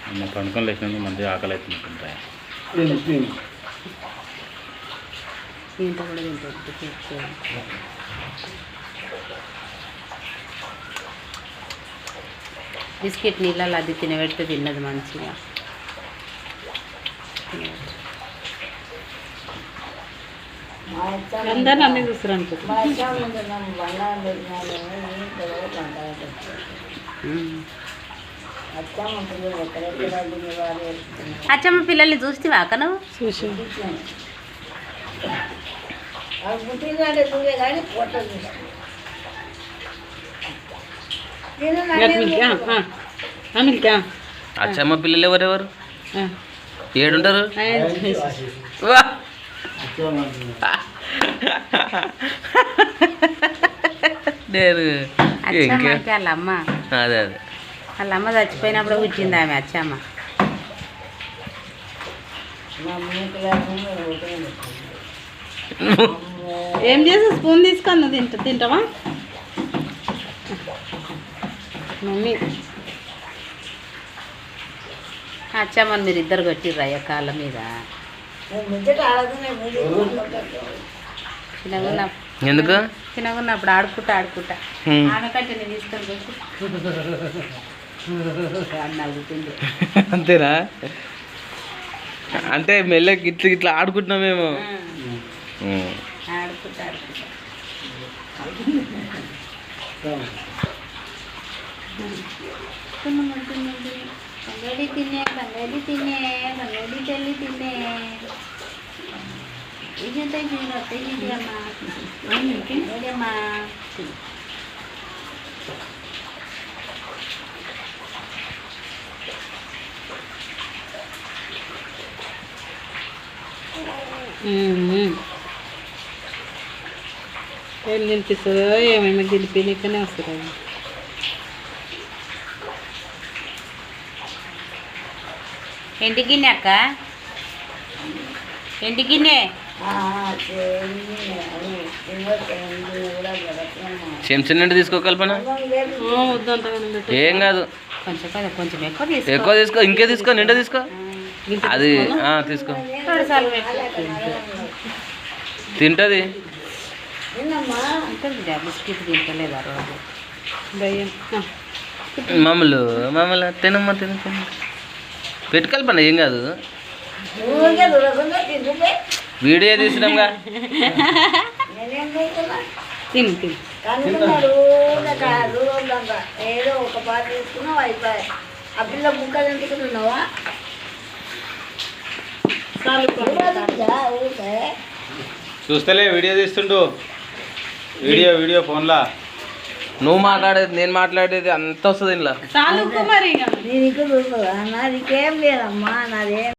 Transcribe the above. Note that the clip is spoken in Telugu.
అమ్మ పండుకొని లేచినందుకు మంచిగా ఆకలి అవుతుంటాయి. బిస్కెట్ నీళ్ళలో అది తినబెడితే తిన్నది మంచిగా. అందరూ అన్నీ చూస్తారు అనుకుంటున్నాను. అచ్చమ్మ పిల్లల్ని చూస్తేవా అక్క నువ్వు? చూసి అచ్చమ్మ పిల్లలు ఎవరెవరు ఏడుంటారు? వాళ్ళమ్మ అదే అదే వాళ్ళమ్మ చచ్చిపోయినప్పుడు పుట్టింది ఆమె అచ్చమ్మ. ఏం చేసి స్పూన్ తీసుకొని తింటావా మమ్మీ? అచ్చమ్మని మీరు ఇద్దరు కొట్టిర్రు అయ్యా కాళ్ళ మీద. ఎందుకు? చిన్నగున్నప్పుడు ఆడుకుంటా ఆమె కంటే నేను తీసుకొని నవ్వుతుంది. అంతేనా? అంటే మెల్లకి ఇట్లా ఆడుకుంటున్నాం మేము. ఆడుకుంటా తంగడి తినే తంగడి తల్లి తినే ఇదంతా ఇది అమ్మా ఏం తినిపిస్తుందో ఏమేమి గెలిపినక్కనే వస్తుంది. ఎంటి గిన్నె అక్క? ఎంటి గిన్నె చెంచా నిండి తీసుకో కల్పన. ఏం కాదు, కొంచెం ఎక్కువ తీసుకో. ఇంకే తీసుకో, నిండా తీసుకో. అది తీసుకో, తింటది. బిస్కెట్ తింటలేదు రోజు. మామూలు తినమ్మా తిన పెట్టుకల్పన. ఏం కాదు, వీడియో తీసినాంగా. తిను ఏదో ఒక పాట తీసుకున్నావు అయిపోయి. ఆ పిల్ల బుక్కలు ఎందుకున్నావా? చూస్తలే వీడియో తీస్తుండు. వీడియో ఫోన్లా నువ్వు మాట్లాడేది నేను మాట్లాడేది అంత వస్తుంది ఇలా. నీకు నాదికేం లేదమ్మా, నాదేం